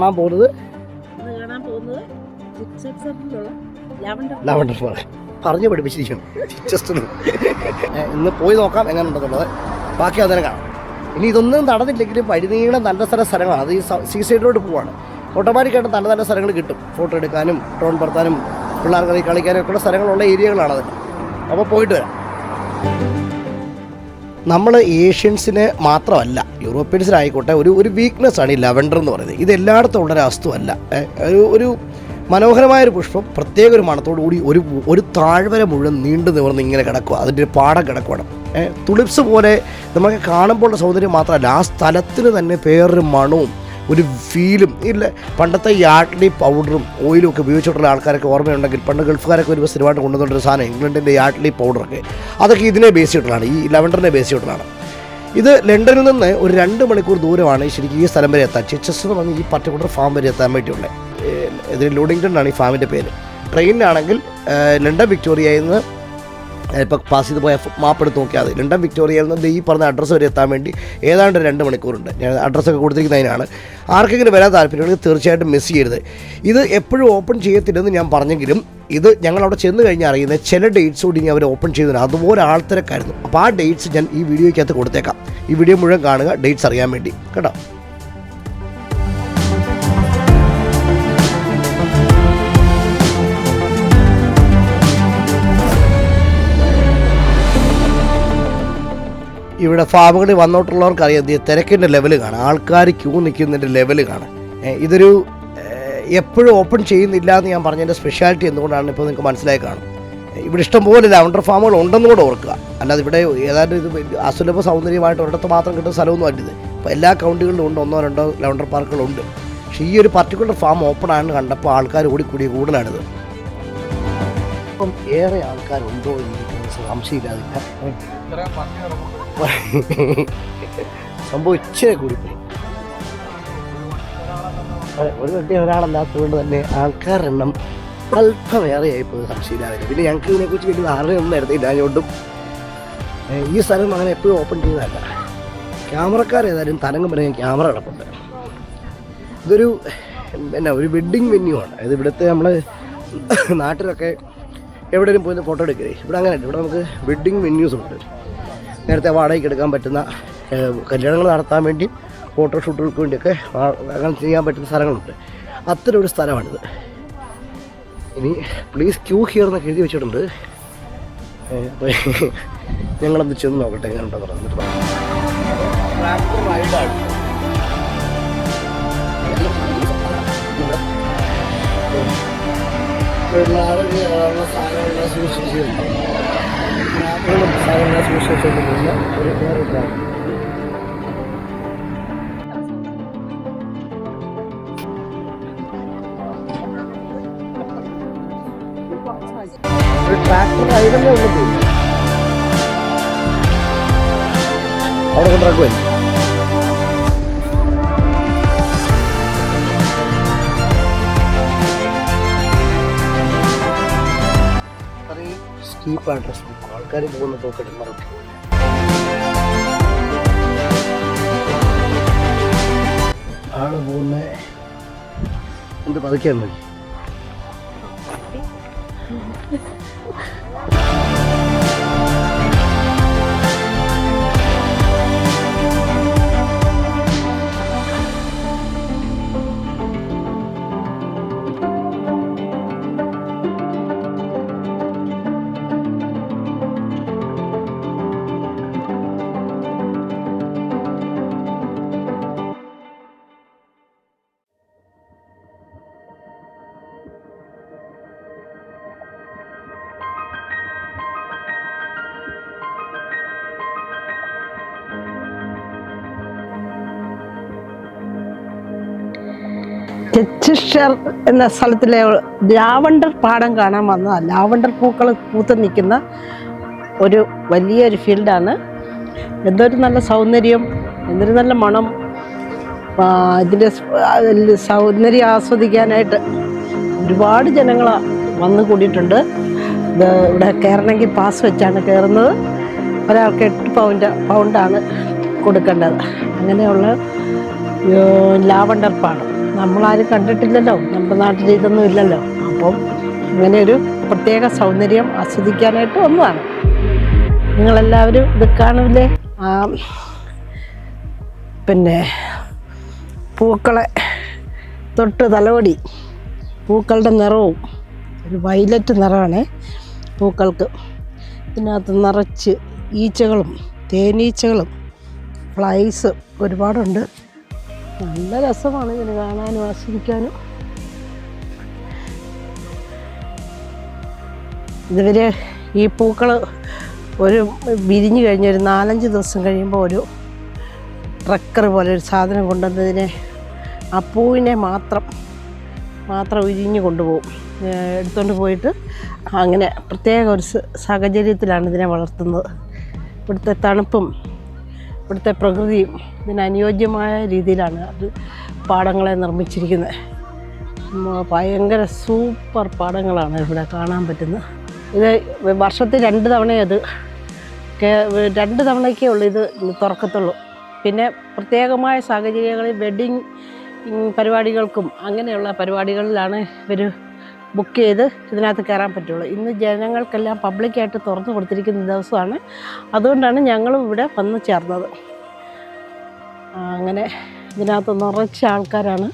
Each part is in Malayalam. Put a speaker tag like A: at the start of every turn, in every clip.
A: കാണാൻ പോകുന്നത് ലാവണ്ടർ പാർക്ക് പറഞ്ഞു പഠിപ്പിച്ചിരിക്കണം. ഇന്ന് പോയി നോക്കാം എങ്ങനെ ഉണ്ടെന്നുള്ളത്. ബാക്കി അതിനെ കാണാം. ഇനി ഇതൊന്നും നടന്നില്ലെങ്കിലും വഴിനീളം നല്ല സ്ഥലങ്ങളാണ്. അത് ഈ സീസൈഡിലോട്ട് പോവാണ്. ഓട്ടോമാറ്റിക്കായിട്ട് നല്ല നല്ല സ്ഥലങ്ങൾ കിട്ടും. ഫോട്ടോ എടുക്കാനും ഡ്രോൺ പറത്താനും പിള്ളേർക്ക് കളിക്കാനും ഒക്കെയുള്ള സ്ഥലങ്ങളുള്ള ഏരിയകളാണത്. അപ്പോൾ പോയിട്ട് വരാം. നമ്മൾ ഏഷ്യൻസിന് മാത്രമല്ല യൂറോപ്യൻസിനായിക്കോട്ടെ ഒരു വീക്ക്നെസ്സാണ് ഈ ലാവണ്ടർ എന്ന് പറയുന്നത്. ഇത് എല്ലായിടത്തും ഉള്ളൊരു വസ്തുവല്ല. ഒരു മനോഹരമായൊരു പുഷ്പം പ്രത്യേക ഒരു മണത്തോടു കൂടി ഒരു താഴ്വര മുഴുവൻ നീണ്ടു നിവർന്ന് ഇങ്ങനെ കിടക്കുക. അതിൻ്റെ ഒരു പാടം കിടക്കുകയാണ്. തുളിപ്സ് പോലെ നമുക്ക് കാണുമ്പോഴുള്ള സൗന്ദര്യം മാത്രമല്ല, ആ സ്ഥലത്തിന് തന്നെ വേറൊരു മണവും ഒരു ഫീലും ഇല്ല. പണ്ടത്തെ യാഡ്ലി പൗഡറും ഓയിലും ഒക്കെ ഉപയോഗിച്ചിട്ടുള്ള ആൾക്കാരൊക്കെ ഓർമ്മയുണ്ടെങ്കിൽ പണ്ട് ഗൾഫുകാരൊക്കെ ഒരു സ്ഥിരമായിട്ട് കൊണ്ടുവന്നൊരു സാധനം ഇംഗ്ലണ്ടിൻ്റെ യാഡ്ലി പൗഡറൊക്കെ അതൊക്കെ ഇതിനെ ബേസ് ചെയ്തിട്ടുള്ളതാണ്, ഈ ലാവണ്ടറിനെ ബേസ് ചെയ്തിട്ടുള്ളതാണ്. ഇത് ലണ്ടനിൽ നിന്ന് ഒരു 2 മണിക്കൂർ ദൂരമാണ് ശരിക്കും ഈ സ്ഥലം വരെ എത്താൻ. ചിച്ചസ് എന്ന് പറഞ്ഞ് ഈ പർട്ടിക്കുലർ ഫാം വരെ എത്താൻ വേണ്ടിയുള്ളത്. ഇതിന് ലോഡിങ്ടൺ ആണ് ഈ ഫാമിൻ്റെ പേര്. ട്രെയിനിലാണെങ്കിൽ ലണ്ടൻ വിക്ടോറിയയിൽ നിന്ന് ഇപ്പോൾ പാസ് ചെയ്ത് പോയ മാപ്പ് എടുത്ത് നോക്കിയാൽ മതി. ലണ്ടൻ വിക്ടോറിയയിൽ നിന്ന് ഈ പറഞ്ഞ അഡ്രസ്സ് വരെ എത്താൻ വേണ്ടി ഏതാണ്ട് 2 മണിക്കൂറുണ്ട്. ഞാൻ അഡ്രസ്സൊക്കെ കൊടുത്തിരിക്കുന്നതിനാണ്. ആർക്കെങ്കിലും വരാൻ താല്പര്യമുണ്ടെങ്കിൽ തീർച്ചയായിട്ടും മിസ് ചെയ്യരുത്. ഇത് എപ്പോഴും ഓപ്പൺ ചെയ്യത്തില്ലെന്ന് ഞാൻ പറഞ്ഞെങ്കിലും ഇത് ഞങ്ങളവിടെ ചെന്ന് കഴിഞ്ഞാൽ അറിയുന്നത് ചില ഡേറ്റ്സ് കൂടി ഇനി അവർ ഓപ്പൺ ചെയ്തില്ല. അതുപോലെ ആൾത്തിരക്കായിരുന്നു. അപ്പോൾ ആ ഡേറ്റ്സ് ഞാൻ ഈ വീഡിയോയ്ക്കകത്ത് കൊടുത്തേക്കാം. ഈ വീഡിയോ മുഴുവൻ കാണുക, ഡേറ്റ്സ് അറിയാൻ വേണ്ടി കേട്ടോ. ഇവിടെ ഫാമുകളിൽ വന്നോട്ടുള്ളവർക്ക് അറിയാം തിരക്കിൻ്റെ ലെവൽ കാണാം, ആൾക്കാർ ക്യൂ നിൽക്കുന്നതിൻ്റെ ലെവൽ കാണാം. ഇതൊരു എപ്പോഴും ഓപ്പൺ ചെയ്യുന്നില്ല എന്ന് ഞാൻ പറഞ്ഞതിൻ്റെ സ്പെഷ്യാലിറ്റി എന്തുകൊണ്ടാണ് ഇപ്പോൾ നിങ്ങൾക്ക് മനസ്സിലായി കാണും. ഇവിടെ ഇഷ്ടംപോലെ ലാവണ്ടർ ഫാമുകൾ ഉണ്ടെന്ന് കൂടെ ഓർക്കുക. അല്ലാതെ ഇവിടെ ഏതാണ്ട് ഇത് അസുലഭ സൗന്ദര്യമായിട്ട് ഒരിടത്ത് മാത്രം കിട്ടുന്ന സ്ഥലമൊന്നും അല്ല ഇത്. ഇപ്പോൾ എല്ലാ കൗണ്ടികളിലും ഉണ്ട്, 1 2 ലാവണ്ടർ പാർക്കുകളുണ്ട്. പക്ഷേ ഈ ഒരു പർട്ടിക്കുലർ ഫാം ഓപ്പൺ ആണെന്ന് കണ്ടപ്പോൾ ആൾക്കാർ കൂടിക്കൂടിയ കൂടുതലാണിത്. അപ്പം ഏറെ ആൾക്കാരുണ്ടോ എന്ന് സംശയമില്ലാതില്ല. സംഭവം ഇച്ചിരി കൂടിപ്പോയി. ഒരു വലിയ ഒരാളല്ലാത്തതുകൊണ്ട് തന്നെ ആൾക്കാരുടെ എണ്ണം അല്പമേറെയായിപ്പോയി സംശയമില്ലാതെ. പിന്നെ ഞങ്ങൾക്ക് ഇതിനെക്കുറിച്ച് വലിയ ധാരണയൊന്നും എടുത്തില്ല. അതുകൊണ്ടും ഈ സ്ഥലം അങ്ങനെ എപ്പോഴും ഓപ്പൺ ചെയ്തതല്ല. ക്യാമറക്കാരേതായാലും തരംഗം വരെ ക്യാമറ കിടപ്പുണ്ട്. ഇതൊരു ഒരു വെഡ്ഡിങ് വെന്യൂ ആണ്. അതായത് ഇവിടുത്തെ നമ്മൾ നാട്ടിലൊക്കെ എവിടെയും പോയി ഫോട്ടോ എടുക്കരുത്. ഇവിടെ അങ്ങനെയല്ല. ഇവിടെ നമുക്ക് വെഡ്ഡിങ് വെന്യൂസ് ഉണ്ട്. നേരത്തെ വാടകയ്ക്ക് എടുക്കാൻ പറ്റുന്ന കല്യാണങ്ങൾ നടത്താൻ വേണ്ടി ഫോട്ടോഷൂട്ടുകൾക്ക് വേണ്ടിയൊക്കെ അങ്ങനെ ചെയ്യാൻ പറ്റുന്ന സ്ഥലങ്ങളുണ്ട്. അത്തരം ഒരു സ്ഥലമാണിത്. ഇനി പ്ലീസ് ക്യൂ ഹിയർ എന്നൊക്കെ എഴുതി വെച്ചിട്ടുണ്ട്. അപ്പോൾ ഞങ്ങളൊന്ന് ചെന്ന് നോക്കട്ടെ എങ്ങനെയുണ്ടോ പറഞ്ഞിട്ട്. സാധനങ്ങളെ സൂക്ഷിച്ചിട്ടുണ്ട്. സാധനങ്ങളെ സൂക്ഷിച്ചുകൊണ്ടിരുന്ന ഒരു ട്രാക്ടർ അതിലല്ലേ ഉള്ളത്. അവിടെ കൊണ്ടിറക്കുമല്ലോ. സ്റ്റീപ്പ് അഡ്രസ് ആൾക്കാർ പോകുന്ന പോക്കെടുക്കുന്നവർക്ക് ആള് പോകുന്ന എന്ത് പതുക്കാൻ മതി.
B: ചെസ്റ്റർഷയർ എന്ന സ്ഥലത്തിലെ ലാവണ്ടർ പാടം കാണാൻ വന്നതാണ്. ലാവണ്ടർ പൂക്കൾ പൂത്ത് നിൽക്കുന്ന ഒരു വലിയൊരു ഫീൽഡാണ്. എന്തൊരു നല്ല സൗന്ദര്യം, എന്തൊരു നല്ല മണം. ഇതിൻ്റെ സൗന്ദര്യം ആസ്വദിക്കാനായിട്ട് ഒരുപാട് ജനങ്ങൾ വന്നു കൂടിയിട്ടുണ്ട്. ഇത് ഇവിടെ കയറണമെങ്കിൽ പാസ് വെച്ചാണ് കയറുന്നത്. ഒരാൾക്ക് 8 പൗണ്ടാണ് കൊടുക്കേണ്ടത്. അങ്ങനെയുള്ള ലാവണ്ടർ പാടം നമ്മളാരും കണ്ടിട്ടില്ലല്ലോ, നമ്മുടെ നാട്ടിൽ ഇതൊന്നും ഇല്ലല്ലോ. അപ്പം ഇങ്ങനെ ഒരു പ്രത്യേക സൗന്ദര്യം ആസ്വദിക്കാനായിട്ട് ഒന്നതാണ്. നിങ്ങളെല്ലാവരും ഇത് കാണില്ലേ? പിന്നെ പൂക്കളെ തൊട്ട് തലോടി, പൂക്കളുടെ നിറവും ഒരു വയലറ്റ് നിറമാണ് പൂക്കൾക്ക്. ഇതിനകത്ത് നിറച്ച് ഈച്ചകളും തേനീച്ചകളും ഫ്ലൈസ് ഒരുപാടുണ്ട്. നല്ല രസമാണ് ഇതിന് കാണാനും ആസ്വദിക്കാനും. ഇതുവരെ ഈ പൂക്കൾ ഒരു വിരിഞ്ഞു കഴിഞ്ഞ് ഒരു 4-5 ദിവസം കഴിയുമ്പോൾ ഒരു ട്രക്കർ പോലെ ഒരു സാധനം കൊണ്ടുവന്നതിനെ ആ പൂവിനെ മാത്രം ഉരിഞ്ഞു കൊണ്ടുപോകും. എടുത്തുകൊണ്ട് പോയിട്ട് അങ്ങനെ പ്രത്യേക ഒരു സാഹചര്യത്തിലാണ് ഇതിനെ വളർത്തുന്നത്. ഇവിടുത്തെ തണുപ്പും ഇവിടുത്തെ പ്രകൃതിയും ഇതിനനുയോജ്യമായ രീതിയിലാണ് അത് പാടങ്ങളെ നിർമ്മിച്ചിരിക്കുന്നത്. ഭയങ്കര സൂപ്പർ പാടങ്ങളാണ് ഇവിടെ കാണാൻ പറ്റുന്നത്. ഇത് വർഷത്തിൽ 2 തവണയേ അത് 2 തവണയ്ക്കേ ഉള്ളൂ ഇത് തുറക്കത്തുള്ളൂ. പിന്നെ പ്രത്യേകമായ സാഹചര്യങ്ങളിൽ വെഡ്ഡിങ് പരിപാടികൾക്കും അങ്ങനെയുള്ള പരിപാടികളിലാണ് ഇവർ ബുക്ക് ചെയ്ത് ഇതിനകത്ത് കയറാൻ പറ്റുള്ളൂ. ഇന്ന് ജനങ്ങൾക്കെല്ലാം പബ്ലിക്കായിട്ട് തുറന്നു കൊടുത്തിരിക്കുന്ന ദിവസമാണ്. അതുകൊണ്ടാണ് ഞങ്ങളും ഇവിടെ വന്നു ചേർന്നത്. അങ്ങനെ ഇതിനകത്ത് നിറച്ച ആൾക്കാരാണ്.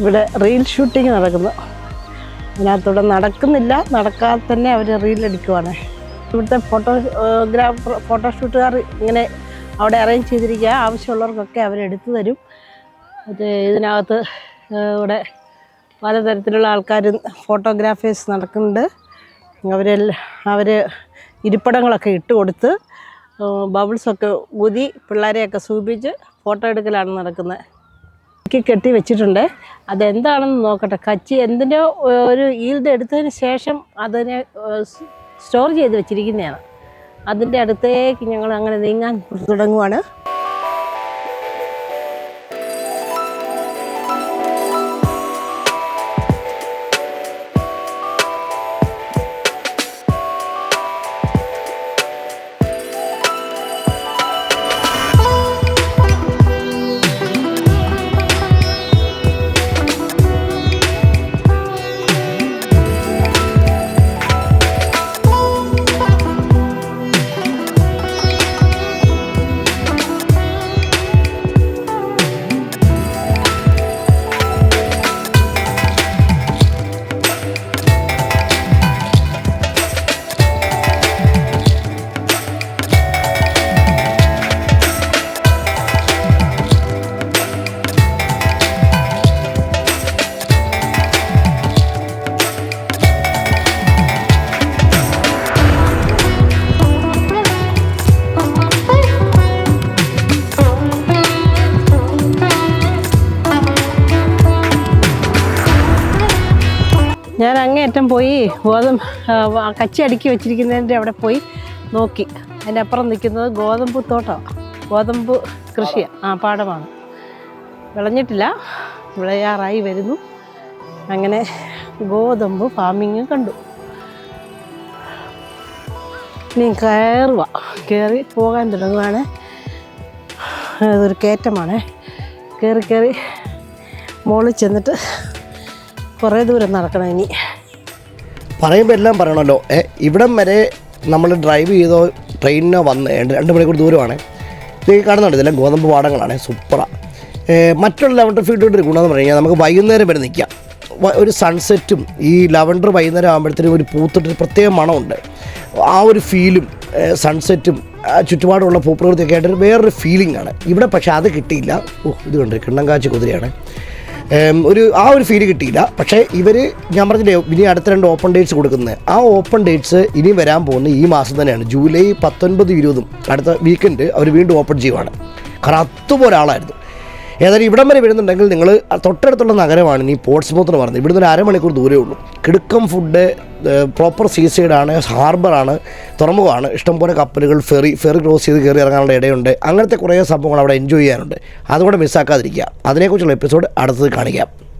B: ഇവിടെ റീൽ ഷൂട്ടിങ് നടക്കുന്നു. അതിനകത്തൂടെ നടക്കുന്നില്ല, നടക്കാതെ തന്നെ അവർ റീലെടുക്കുവാണ്. ഇവിടുത്തെ ഫോട്ടോഷൂട്ടുകാർ ഇങ്ങനെ അവിടെ അറേഞ്ച് ചെയ്തിരിക്കുക. ആവശ്യമുള്ളവർക്കൊക്കെ അവരെടുത്തു തരും. അത് ഇതിനകത്ത് ഇവിടെ പലതരത്തിലുള്ള ആൾക്കാർ ഫോട്ടോഗ്രാഫേഴ്സ് നടക്കുന്നുണ്ട്. അവർ ഇരിപ്പിടങ്ങളൊക്കെ ഇട്ട് കൊടുത്ത് ബബിൾസൊക്കെ ഊതി പിള്ളേരെയൊക്കെ സൂചിപ്പിച്ച് ഫോട്ടോ എടുക്കലാണ് നടക്കുന്നത്. കെട്ടി വെച്ചിട്ടുണ്ട്. അതെന്താണെന്ന് നോക്കട്ടെ. കച്ചി എന്തിൻ്റെ ഒരു ഈൽഡ് എടുത്തതിന് ശേഷം അതിനെ സ്റ്റോർ ചെയ്ത് വെച്ചിരിക്കുന്നതാണ്. അതിൻ്റെ അടുത്തേക്ക് ഞങ്ങൾ അങ്ങനെ നീങ്ങാൻ തുടങ്ങുവാണ്. ഞാൻ അങ്ങേയറ്റം പോയി കച്ചി അടുക്കി വെച്ചിരിക്കുന്നതിൻ്റെ അവിടെ പോയി നോക്കി. അതിൻ്റെ അപ്പുറം നിൽക്കുന്നത് ഗോതമ്പ് തോട്ടമാണ്, ഗോതമ്പ് കൃഷിയാണ്, പാടമാണ്. വിളഞ്ഞിട്ടില്ല, വിളയാറായി വരുന്നു. അങ്ങനെ ഗോതമ്പ് ഫാമിങ് കണ്ടു. ഇനി കയറി പോകാൻ തുടങ്ങുവാണ്. അതൊരു കയറ്റമാണ്. കയറി മുകളിൽ ചെന്നിട്ട് കുറേ ദൂരം നടക്കണം. ഇനി
A: പറയുമ്പോൾ എല്ലാം പറയണമല്ലോ. ഇവിടം വരെ നമ്മൾ ഡ്രൈവ് ചെയ്തോ ട്രെയിനിനോ വന്ന് 2 മണിക്കൂർ ദൂരമാണ്. ഇത് കാണുന്നുണ്ട്, ഇതെല്ലാം ഗോതമ്പ് പാടങ്ങളാണ്. സൂപ്പറാണ്. മറ്റുള്ള ലവണ്ടർ ഫീൽഡിൻ്റെ ഒരു ഗുണമെന്ന് പറഞ്ഞു കഴിഞ്ഞാൽ നമുക്ക് വൈകുന്നേരം വരെ നിൽക്കാം. ഒരു സൺസെറ്റും ഈ ലവണ്ടർ വൈകുന്നേരം ആകുമ്പോഴത്തേനും ഒരു പൂത്തിട്ടൊരു പ്രത്യേക മണമുണ്ട്. ആ ഒരു ഫീലും സൺസെറ്റും ചുറ്റുപാടുള്ള ഭൂപ്രകൃതിയൊക്കെ ആയിട്ടൊരു വേറൊരു ഫീലിംഗ് ആണ് ഇവിടെ. പക്ഷേ അത് കിട്ടിയില്ല. ഇത് കണ്ട് കിണ്ണങ്കാച്ചി കുതിരയാണ്. ആ ഒരു ഫീല് കിട്ടിയില്ല. പക്ഷേ ഇവർ ഞാൻ പറഞ്ഞില്ലേ ഇനി അടുത്ത 2 ഓപ്പൺ ഡേറ്റ്സ് കൊടുക്കുന്നത്. ആ ഓപ്പൺ ഡേറ്റ്സ് ഇനി വരാൻ പോകുന്ന ഈ മാസം തന്നെയാണ്. ജൂലൈ 19, 20 അടുത്ത വീക്കെൻഡ് അവർ വീണ്ടും ഓപ്പൺ ചെയ്യുവാണ്. കാരണം അതുപോലെ ആളായിരുന്നു. ഏതായാലും ഇവിടം വരെ വരുന്നുണ്ടെങ്കിൽ നിങ്ങൾ തൊട്ടടുത്തുള്ള നഗരമാണ് ഇനി പോർട്സ്മൗത്ത് എന്ന് പറയുന്നത്. ഇവിടുന്ന് ഒരു അരമണിക്കൂർ ദൂരമേ ഉള്ളൂ. കിടുക്കം ഫുഡ്, പ്രോപ്പർ സീസൈഡാണ്, ഹാർബറാണ്, തുറമുഖമാണ്, ഇഷ്ടംപോലെ കപ്പലുകൾ, ഫെറി ക്രോസ് ചെയ്ത് കയറി ഇറങ്ങാനുള്ള ഇടയുണ്ട്. അങ്ങനത്തെ കുറേ സംഭവങ്ങൾ അവിടെ എൻജോയ് ചെയ്യാനുണ്ട്. അതുകൊണ്ട് മിസ്സാക്കാതിരിക്കുക. അതിനെക്കുറിച്ചുള്ള എപ്പിസോഡ് അടുത്തത് കാണിക്കാം.